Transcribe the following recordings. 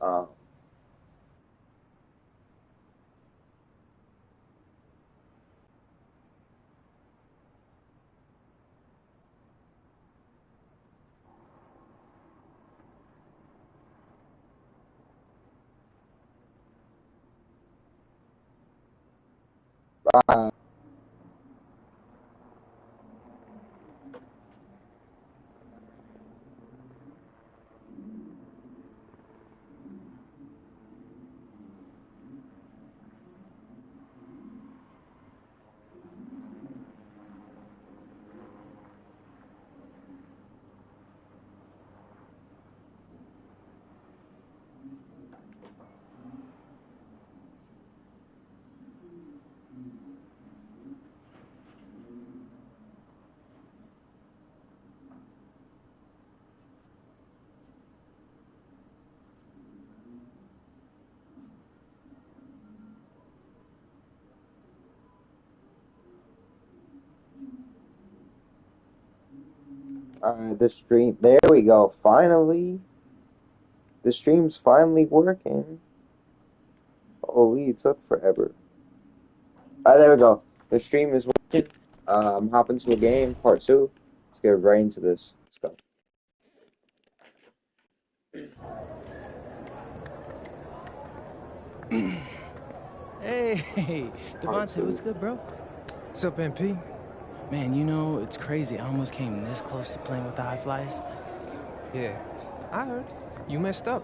Uh, uh, the stream. There we go. Finally, the stream's finally working. Holy, it took forever. Alright, there we go. The stream is working. I'm hopping to a game, part 2. Let's get right into this. Let's go. Hey, Devontae, what's good, bro? What's up, MP? Man, you know, it's crazy. I almost came this close to playing with the high flyers. Yeah, I heard. You messed up.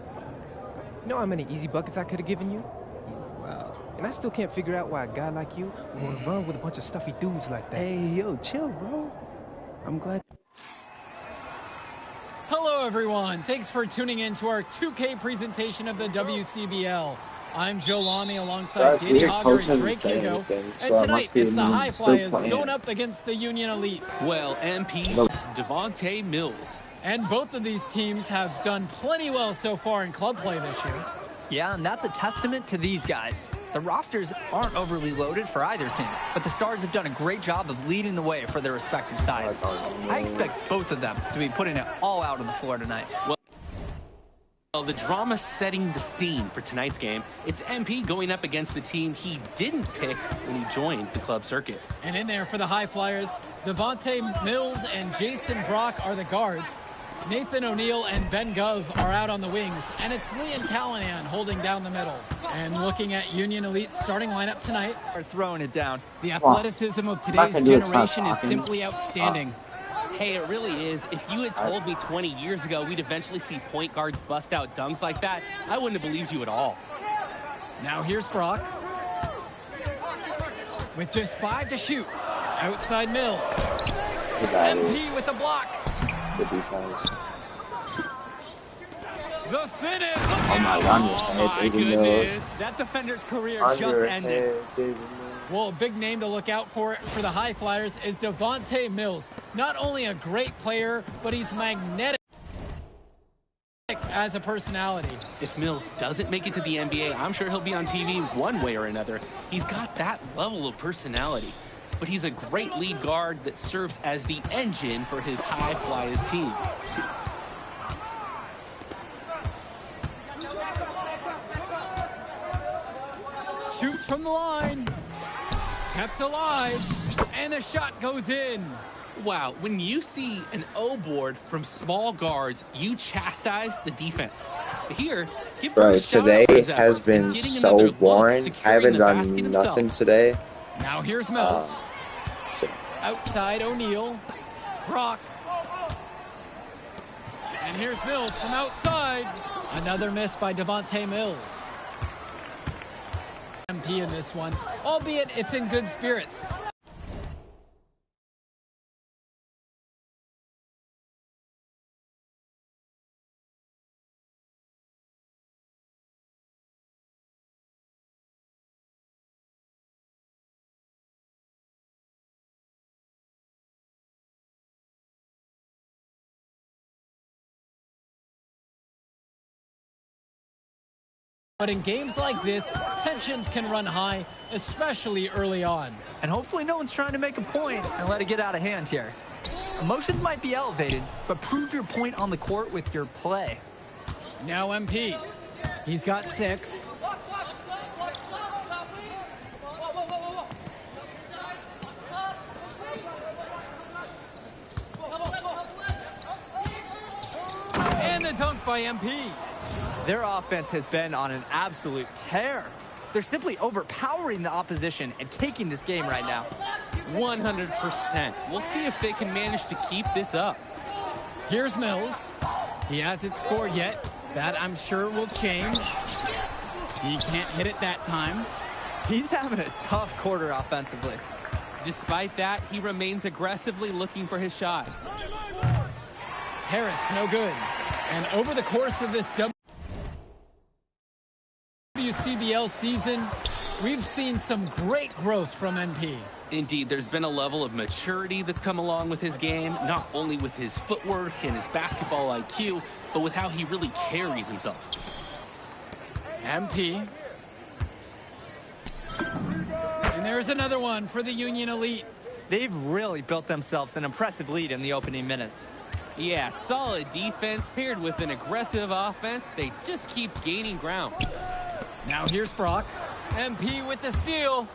You know how many easy buckets I could have given you? Wow. And I still can't figure out why a guy like you would want to run with a bunch of stuffy dudes like that. Hey, yo, chill, bro. I'm glad. Hello, everyone. Thanks for tuning in to our 2K presentation of the WCBL. I'm Joe Lamy alongside Danny Hogger and Drake Hugo. And tonight, it's the High Flyers going up against the Union Elite. Well, MP, Devontae Mills. And both of these teams have done plenty well so far in club play this year. Yeah, and that's a testament to these guys. The rosters aren't overly loaded for either team, but the Stars have done a great job of leading the way for their respective sides. I expect both of them to be putting it all out on the floor tonight. Well, the drama setting the scene for tonight's game, it's MP going up against the team he didn't pick when he joined the club circuit. And in there for the High Flyers, Devontae Mills and Jason Brock are the guards. Nathan O'Neill and Ben Gov are out on the wings, and it's Liam Callahan holding down the middle. And looking at Union Elite's starting lineup tonight, Are throwing it down. the athleticism of today's generation is simply outstanding. Hey, it really is. If you had told me 20 years ago we'd eventually see point guards bust out dunks like that, I wouldn't have believed you at all. Now here's Brock. With just 5 to shoot. Outside Mills. MP with the block. The defense. The finish. Oh my God, goodness. That defender's career Under just ended. Well, a big name to look out for the High Flyers is Devontae Mills. Not only a great player, but he's magnetic as a personality. If Mills doesn't make it to the NBA, I'm sure he'll be on TV one way or another. He's got that level of personality. But he's a great lead guard that serves as the engine for his High Flyers team. Shoots from the line. Kept alive. And the shot goes in. Wow, when you see an O board from small guards, you chastise the defense. Here, give him a shout today out for his has effort been in getting so another look, boring. I securing haven't the done basket nothing himself. today. Now here's Mills. So, Outside O'Neill. Brock. And here's Mills from outside. Another miss by Devontae Mills. MP in this one, albeit it's in good spirits. But in games like this, tensions can run high, especially early on. And hopefully no one's trying to make a point and let it get out of hand here. Emotions might be elevated, but prove your point on the court with your play. Now MP. He's got 6. And the dunk by MP. Their offense has been on an absolute tear. They're simply overpowering the opposition and taking this game right now. 100%. We'll see if they can manage to keep this up. Here's Mills. He hasn't scored yet. That, I'm sure, will change. He can't hit it that time. He's having a tough quarter offensively. Despite that, he remains aggressively looking for his shot. Harris, no good. And over the course of this WCBL season, we've seen some great growth from MP. Indeed, there's been a level of maturity that's come along with his game, not only with his footwork and his basketball IQ, but with how he really carries himself. MP. And there's another one for the Union Elite. They've really built themselves an impressive lead in the opening minutes. Yeah, solid defense paired with an aggressive offense. They just keep gaining ground. Now here's Brock. MP with the steal.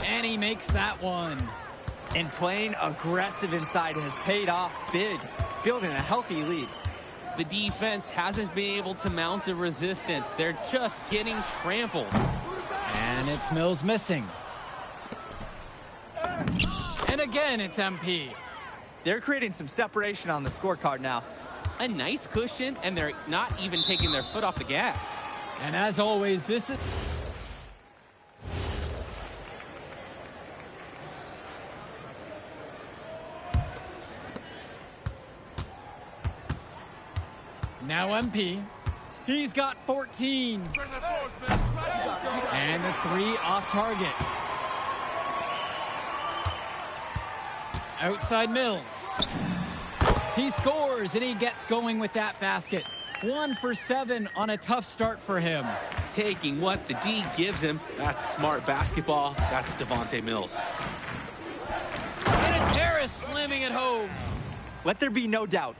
And he makes that one. And playing aggressive inside has paid off big, building a healthy lead. The defense hasn't been able to mount a resistance. They're just getting trampled. And it's Mills missing. And again, it's MP. They're creating some separation on the scorecard now. A nice cushion, and they're not even taking their foot off the gas. And as always, this is... Now MP. He's got 14. And the 3 off target. Outside Mills. He scores, and he gets going with that basket. 1 for 7 on a tough start for him. Taking what the D gives him. That's smart basketball. That's Devontae Mills. And it's Harris slamming it home. Let there be no doubt.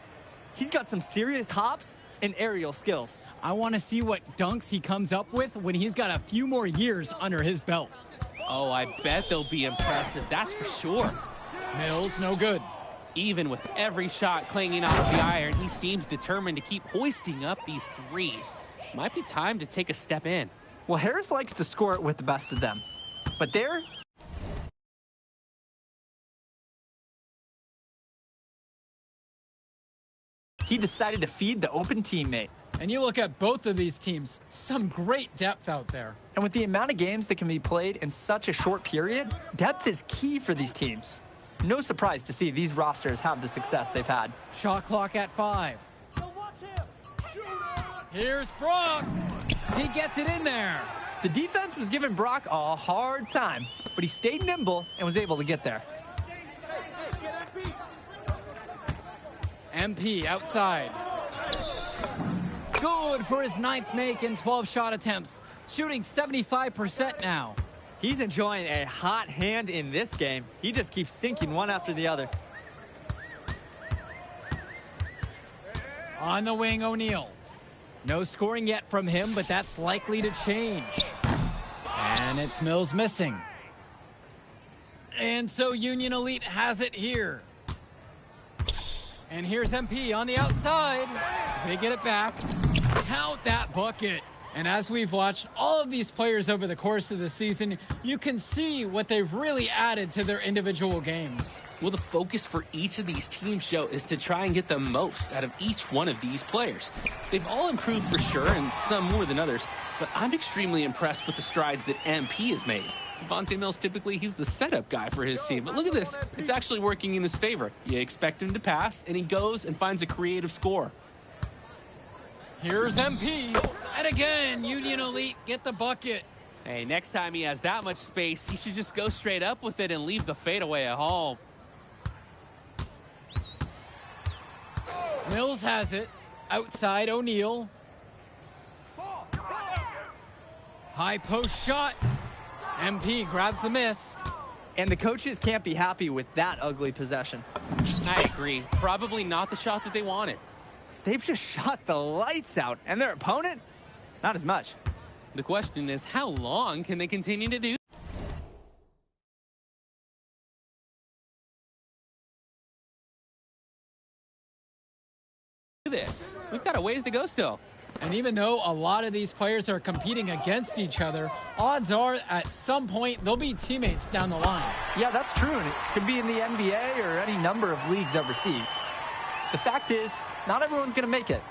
He's got some serious hops and aerial skills. I want to see what dunks he comes up with when he's got a few more years under his belt. Oh, I bet they'll be impressive. That's for sure. Mills, no good. Even with every shot clanging off the iron, he seems determined to keep hoisting up these threes. Might be time to take a step in. Well, Harris likes to score it with the best of them. But there, he decided to feed the open teammate. And you look at both of these teams, some great depth out there. And with the amount of games that can be played in such a short period, depth is key for these teams. No surprise to see these rosters have the success they've had. Shot clock at 5. Here's Brock. He gets it in there. The defense was giving Brock a hard time, but he stayed nimble and was able to get there. MP outside. Good for his 9th make in 12 shot attempts. Shooting 75% now. He's enjoying a hot hand in this game. He just keeps sinking one after the other. On the wing, O'Neal. No scoring yet from him, but that's likely to change. And it's Mills missing. And so Union Elite has it here. And here's MP on the outside. They get it back. Count that bucket. And as we've watched all of these players over the course of the season, you can see what they've really added to their individual games. Well, the focus for each of these teams show is to try and get the most out of each one of these players. They've all improved for sure, and some more than others, but I'm extremely impressed with the strides that MP has made. Devontae Mills, typically, he's the setup guy for his team. But look at this. It's actually working in his favor. You expect him to pass, and he goes and finds a creative score. Here's MP. And again, Union Elite get the bucket. Hey, next time he has that much space, he should just go straight up with it and leave the fadeaway at home. Mills has it. Outside, O'Neal. High post shot. MP grabs the miss. And the coaches can't be happy with that ugly possession. I agree. Probably not the shot that they wanted. they've just shot the lights out, and their opponent, not as much. The question is, how long can they continue to do this? We've got a ways to go still. And even though a lot of these players are competing against each other, odds are at some point they'll be teammates down the line. Yeah, that's true, and it could be in the NBA or any number of leagues overseas. The fact is, not everyone's going to make it,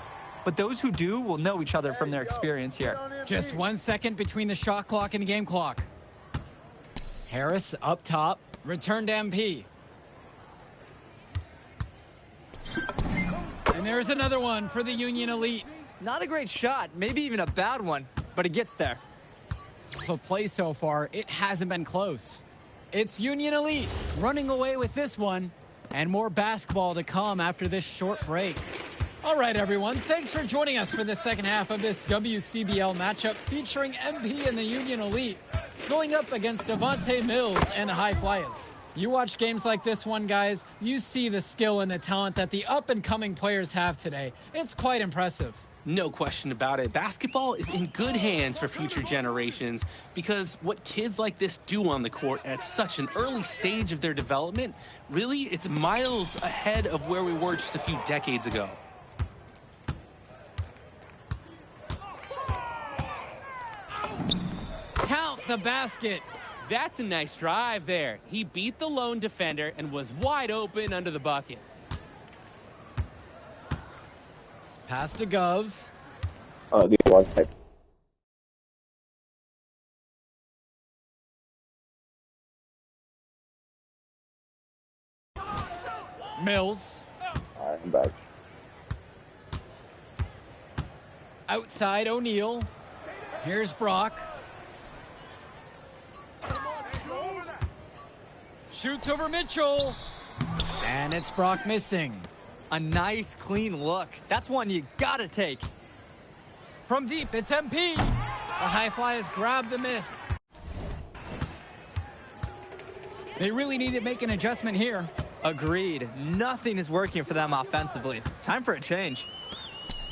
but those who do will know each other from their experience here. Just 1 second between the shot clock and game clock. Harris up top, return to MP. And there's another one for the Union Elite. Not a great shot, maybe even a bad one, but it gets there. The play so far, it hasn't been close. It's Union Elite running away with this one, and more basketball to come after this short break. All right, everyone, thanks for joining us for the second half of this WCBL matchup featuring MP and the Union Elite going up against Devontae Mills and the High Flyers. You watch games like this one, guys, you see the skill and the talent that the up-and-coming players have today. It's quite impressive. No question about it. Basketball is in good hands for future generations because what kids like this do on the court at such an early stage of their development, really, it's miles ahead of where we were just a few decades ago. Count the basket. That's a nice drive there. He beat the lone defender and was wide open under the bucket. Pass to Gov. Oh, the one type. Mills. All right, I'm back. Outside O'Neal. Here's Brock. Shoots over Mitchell. And it's Brock missing. A nice, clean look. That's one you gotta take. From deep, it's MP. The High Flyers grab the miss. They really need to make an adjustment here. Agreed. Nothing is working for them offensively. Time for a change.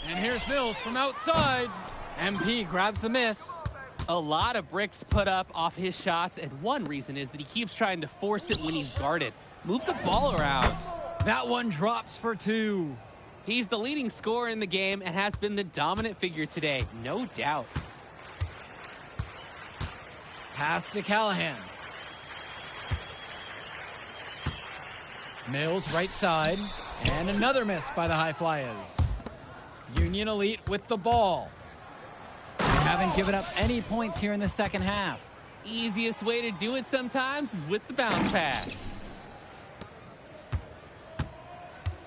And here's Mills from outside. MP grabs the miss. A lot of bricks put up off his shots, and one reason is that he keeps trying to force it when he's guarded. Move the ball around. That one drops for two. He's the leading scorer in the game and has been the dominant figure today, no doubt. Pass to Callahan. Mills right side. And another miss by the High Flyers. Union Elite with the ball. They haven't given up any points here in the second half. Easiest way to do it sometimes is with the bounce pass.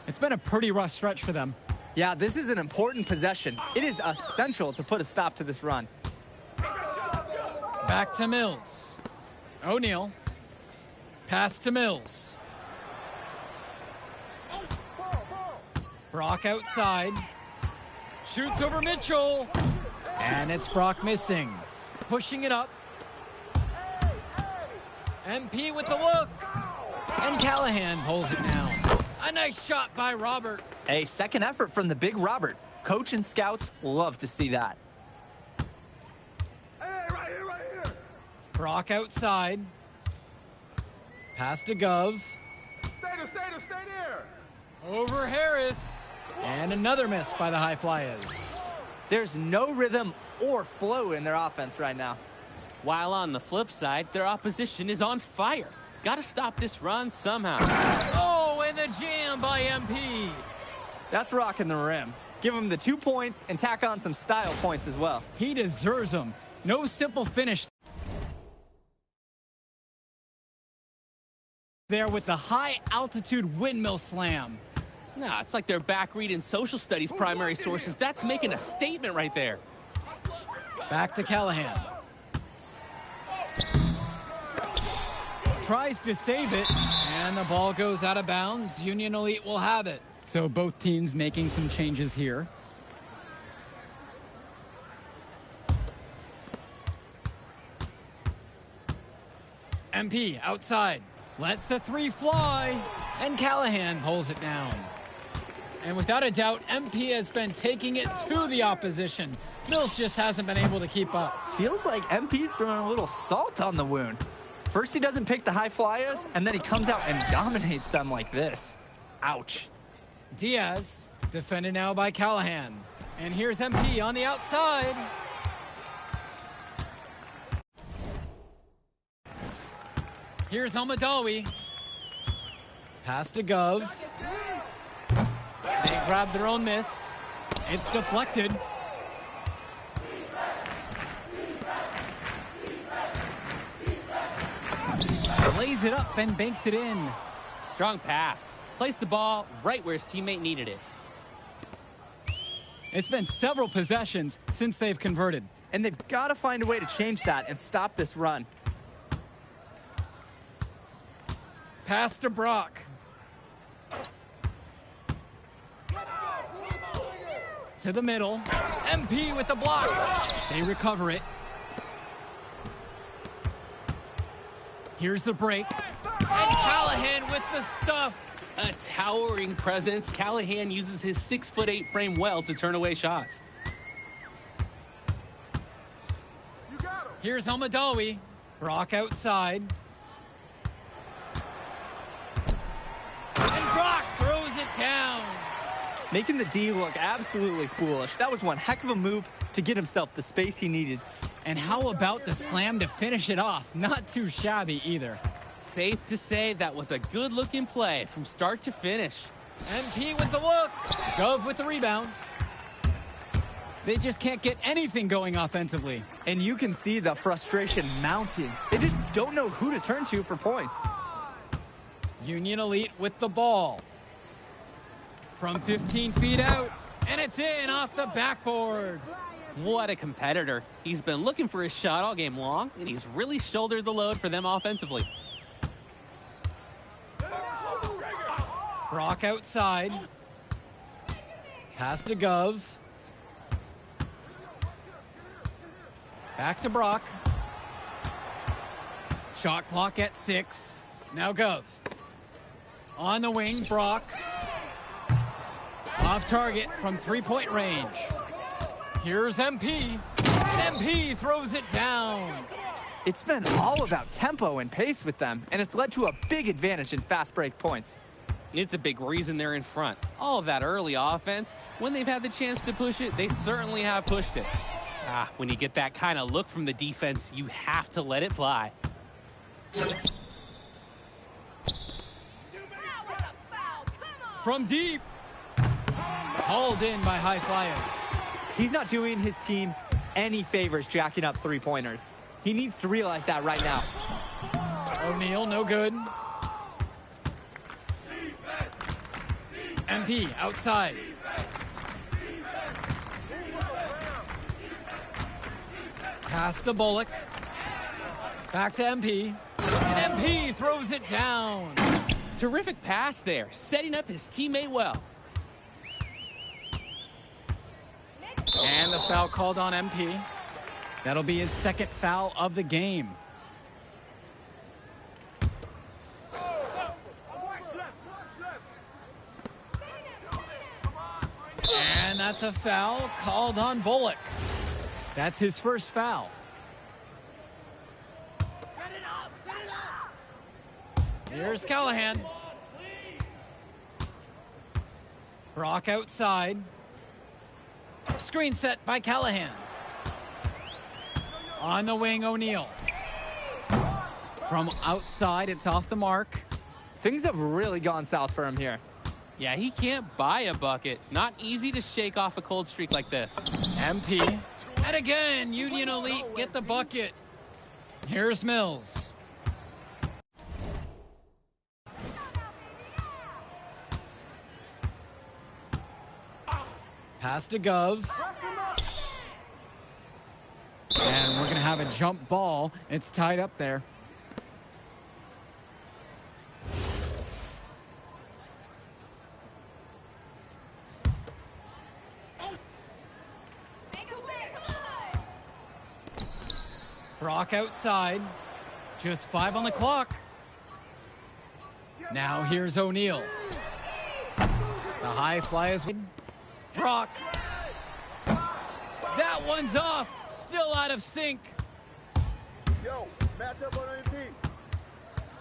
It's been a pretty rough stretch for them. Yeah, this is an important possession. It is essential to put a stop to this run. Back to Mills. O'Neal. Pass to Mills. Brock outside. Shoots over Mitchell. And it's Brock missing. Pushing it up. MP with the look. And Callahan pulls it down. A nice shot by Robert. A second effort from the big Robert. Coach and scouts love to see that. Hey, right here, right here. Brock outside. Pass to Gov. Stay there. Over Harris. And another miss by the High Flyers. There's no rhythm or flow in their offense right now. While on the flip side, their opposition is on fire. Got to stop this run somehow. Oh, and the jam by MP. That's rocking the rim. Give him the 2 points and tack on some style points as well. He deserves them. No simple finish there with the high altitude windmill slam. Nah, it's like they're back reading social studies primary sources. That's making a statement right there. Back to Callahan. Tries to save it, and the ball goes out of bounds. Union Elite will have it. So both teams making some changes here. MP outside. Lets the three fly, and Callahan pulls it down. And without a doubt, MP has been taking it to the opposition. Mills just hasn't been able to keep up. Feels like MP's throwing a little salt on the wound. First he doesn't pick the high flyers, and then he comes out and dominates them like this. Ouch. Diaz, defended now by Callahan. And here's MP on the outside. Here's Almadawi. Pass to Gov. They grab their own miss. It's deflected. Lays it up and banks it in. Strong pass. Placed the ball right where his teammate needed it. It's been several possessions since they've converted. And they've got to find a way to change that and stop this run. Pass to Brock. To the middle. MP with the block. They recover it. Here's the break. And Callahan with the stuff. A towering presence. Callahan uses his 6'8" frame well to turn away shots. Here's Almadawi. Brock outside. And Brock throws it down. Making the D look absolutely foolish. That was one heck of a move to get himself the space he needed. And how about the slam to finish it off? Not too shabby either. Safe to say that was a good-looking play from start to finish. MP with the look. Gov with the rebound. They just can't get anything going offensively. And you can see the frustration mounting. They just don't know who to turn to for points. Union Elite with the ball. From 15 feet out. And it's in off the backboard. What a competitor. He's been looking for his shot all game long, and he's really shouldered the load for them offensively. Brock outside. Pass to Gov. Back to Brock. Shot clock at 6. Now Gov. On the wing, Brock. Off target from three-point range. Here's MP. And MP throws it down. It's been all about tempo and pace with them, and it's led to a big advantage in fast break points. It's a big reason they're in front. All of that early offense, when they've had the chance to push it, they certainly have pushed it. When you get that kind of look from the defense, you have to let it fly. From deep. Hauled in by high flyers. He's not doing his team any favors jacking up three-pointers. He needs to realize that right now. O'Neal, no good. MP outside. Pass to Bullock. Back to MP. And MP throws it down. Terrific pass there, setting up his teammate well. And the foul called on MP. That'll be his second foul of the game. And that's a foul called on Bullock. That's his first foul. Here's Callahan. Brock outside. Screen set by Callahan. On the wing, O'Neal. From outside, it's off the mark. Things have really gone south for him here. Yeah, he can't buy a bucket. Not easy to shake off a cold streak like this. MP. And again, Union Elite get the bucket. Here's Mills. Pass to Gov. And we're going to have a jump ball. It's tied up there. Brock outside. Just 5 on the clock. Now here's O'Neal. The high fly is Brock. That one's off. Still out of sync. Yo, match up on MP.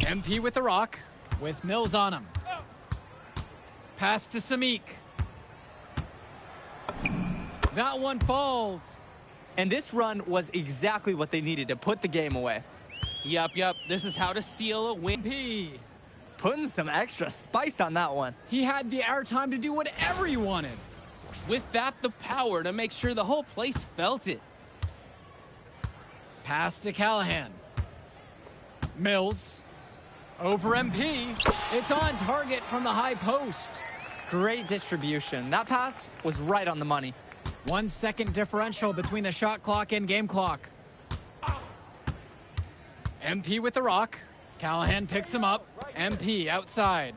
MP with the rock, with Mills on him. Pass to Samik. That one falls. And this run was exactly what they needed to put the game away. Yup. This is how to seal a win. MP. Putting some extra spice on that one. He had the airtime to do whatever he wanted. With that, the power to make sure the whole place felt it. Pass to Callahan. Mills. Over MP. It's on target from the high post. Great distribution. That pass was right on the money. 1 second differential between the shot clock and game clock. MP with the rock. Callahan picks him up. MP outside.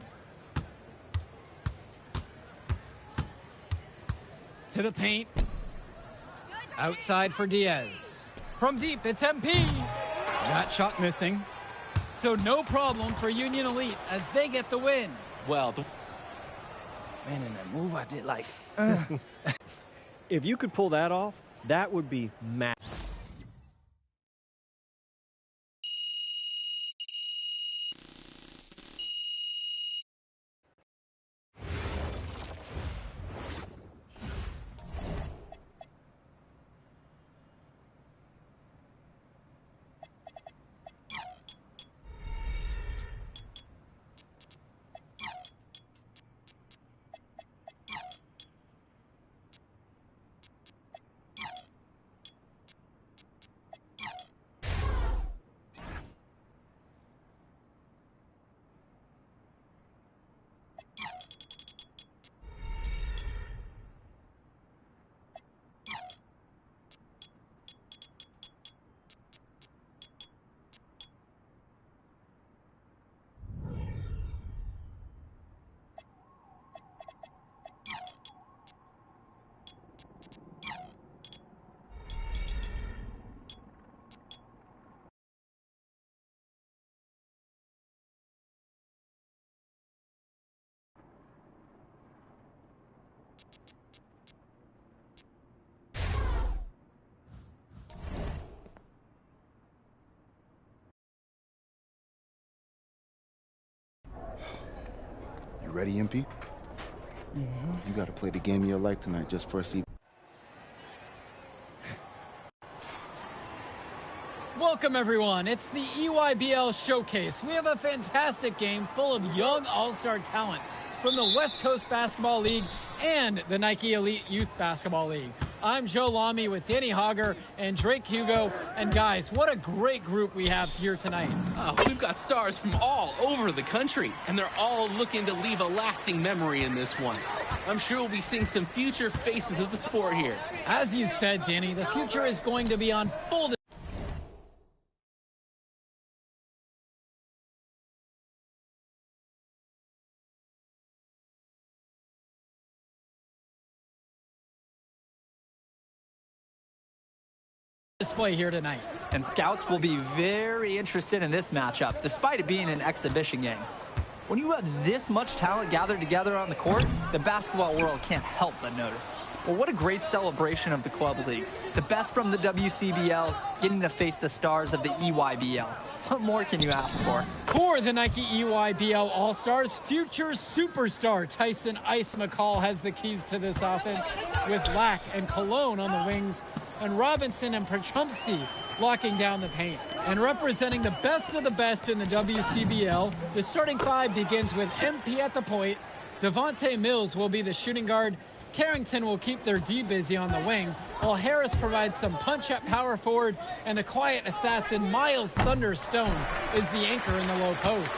To the paint. Outside for Diaz. From deep, it's MP. That shot missing. So no problem for Union Elite as they get the win. Well, Man, in that move I did like... If you could pull that off, that would be massive. You ready, MP? You got to play the game of your life tonight just for a seat. Welcome, everyone. It's the EYBL Showcase. We have a fantastic game full of young all-star talent from the West Coast Basketball League and the Nike Elite Youth Basketball League. I'm Joe Lamy with Danny Hogger and Drake Hugo. And guys, what a great group we have here tonight. oh, we've got stars from all over the country, and they're all looking to leave a lasting memory in this one. I'm sure we'll be seeing some future faces of the sport here. As you said, Danny, the future is going to be on full display here tonight. And scouts will be very interested in this matchup, despite it being an exhibition game. When you have this much talent gathered together on the court, the basketball world can't help but notice. Well, what a great celebration of the club leagues. The best from the WCBL getting to face the stars of the EYBL. What more can you ask for? For the Nike EYBL All-Stars, future superstar Tyson Ice McCall has the keys to this offense, with Lack and Cologne on the wings, and Robinson and Prachumsky locking down the paint. And representing the best of the best in the WCBL, the starting five begins with MP at the point. Devontae Mills will be the shooting guard. Carrington will keep their D busy on the wing, while Harris provides some punch at power forward, and the quiet assassin Miles Thunderstone is the anchor in the low post.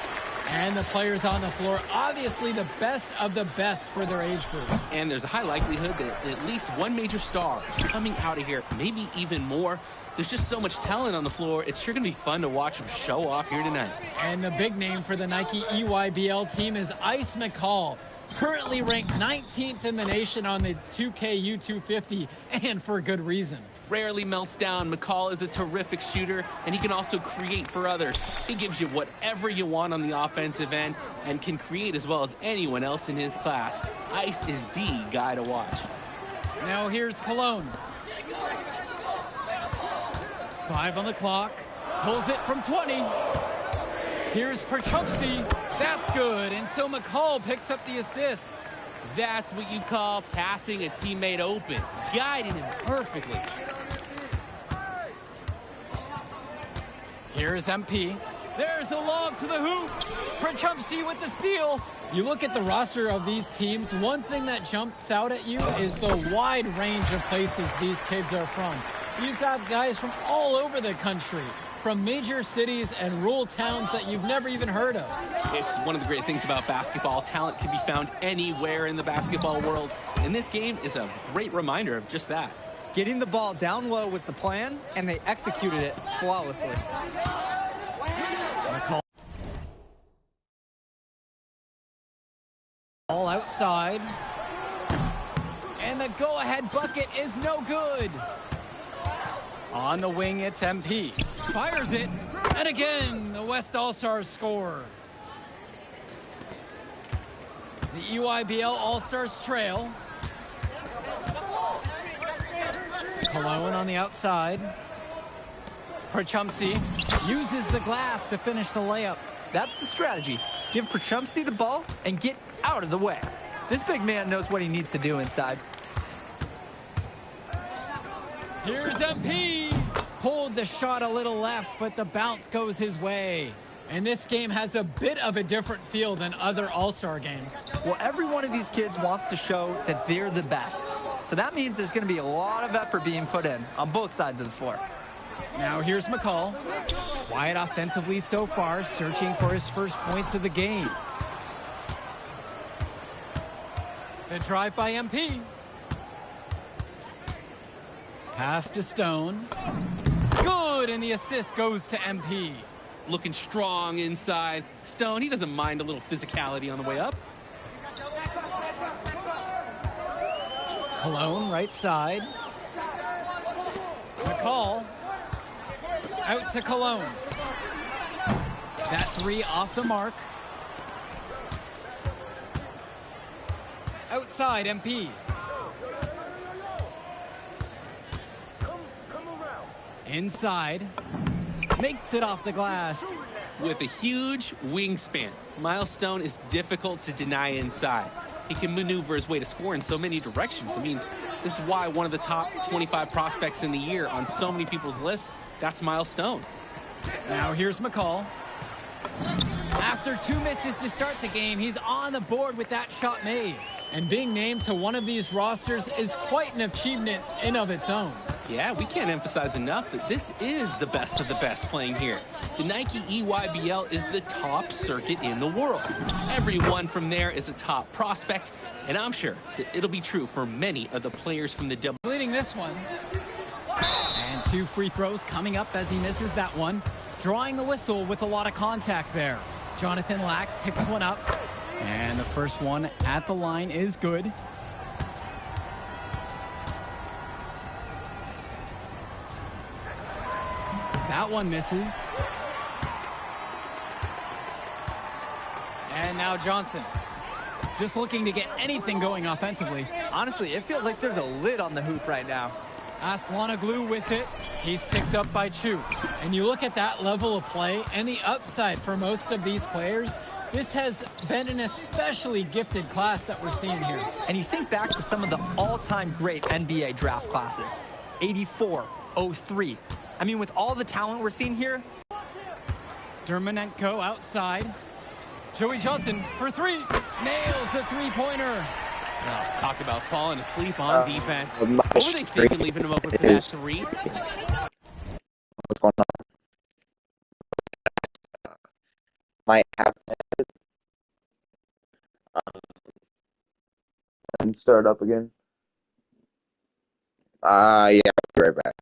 And the players on the floor, obviously the best of the best for their age group. And there's a high likelihood that at least one major star is coming out of here, maybe even more. There's just so much talent on the floor. It's sure going to be fun to watch them show off here tonight. And the big name for the Nike EYBL team is Ice McCall. currently ranked 19th in the nation on the 2K U250, and for good reason. Rarely melts down. McCall is a terrific shooter, and he can also create for others. He gives you whatever you want on the offensive end and can create as well as anyone else in his class. Ice is the guy to watch. Now here's Cologne. 5 on the clock. Pulls it from 20. Here's Perchupsi. That's good. And so McCall picks up the assist. That's what you call passing a teammate open, guiding him perfectly. Here's MP. There's a lob to the hoop. Perchupsi with the steal. You look at the roster of these teams, one thing that jumps out at you is the wide range of places these kids are from. You've got guys from all over the country, from major cities and rural towns that you've never even heard of. It's one of the great things about basketball. Talent can be found anywhere in the basketball world, and this game is a great reminder of just that. Getting the ball down low was the plan, and they executed it flawlessly. All outside. And the go-ahead bucket is no good. On the wing, it's MP. Fires it. And again, the West All-Stars score. The EYBL All-Stars trail. Cologne on the outside. Perchupsi uses the glass to finish the layup. That's the strategy. Give Perchupsi the ball and get out of the way. This big man knows what he needs to do inside. Here's MP. Pulled the shot a little left, but the bounce goes his way. And this game has a bit of a different feel than other All-Star games. Well, every one of these kids wants to show that they're the best. So that means there's going to be a lot of effort being put in on both sides of the floor. Now here's McCall. Quiet offensively so far, searching for his first points of the game. The drive by MP. Pass to Stone. Good, and the assist goes to MP. Looking strong inside. Stone, he doesn't mind a little physicality on the way up. Cologne, right side. McCall. Out to Cologne. That three off the mark. Outside, MP. Inside. Makes it off the glass. With a huge wingspan, Miles Stone is difficult to deny inside. He can maneuver his way to score in so many directions. I mean, this is why one of the top 25 prospects in the year on so many people's lists, that's Miles Stone. Now here's McCall. After 2 misses to start the game, he's on the board with that shot made. And being named to one of these rosters is quite an achievement in of its own. Yeah, we can't emphasize enough that this is the best of the best playing here. The Nike EYBL is the top circuit in the world. Everyone from there is a top prospect, and I'm sure that it'll be true for many of the players from the W. Leading this one. And 2 free throws coming up as he misses that one. Drawing the whistle with a lot of contact there. Jonathan Lack picks one up. And the first one at the line is good. That one misses. And now Johnson. Just looking to get anything going offensively. Honestly, it feels like there's a lid on the hoop right now. Aslanoglu with it. He's picked up by Chu. And you look at that level of play and the upside for most of these players. This has been an especially gifted class that we're seeing here. And you think back to some of the all-time great NBA draft classes. 84, 03. I mean, with all the talent we're seeing here. Dermanenko outside. Joey Johnson for 3. Nails the three-pointer. Oh, talk about falling asleep on defense. What were they thinking leaving him open for that 3? What's going on? Might have to and start up again. Yeah, I'll be right back.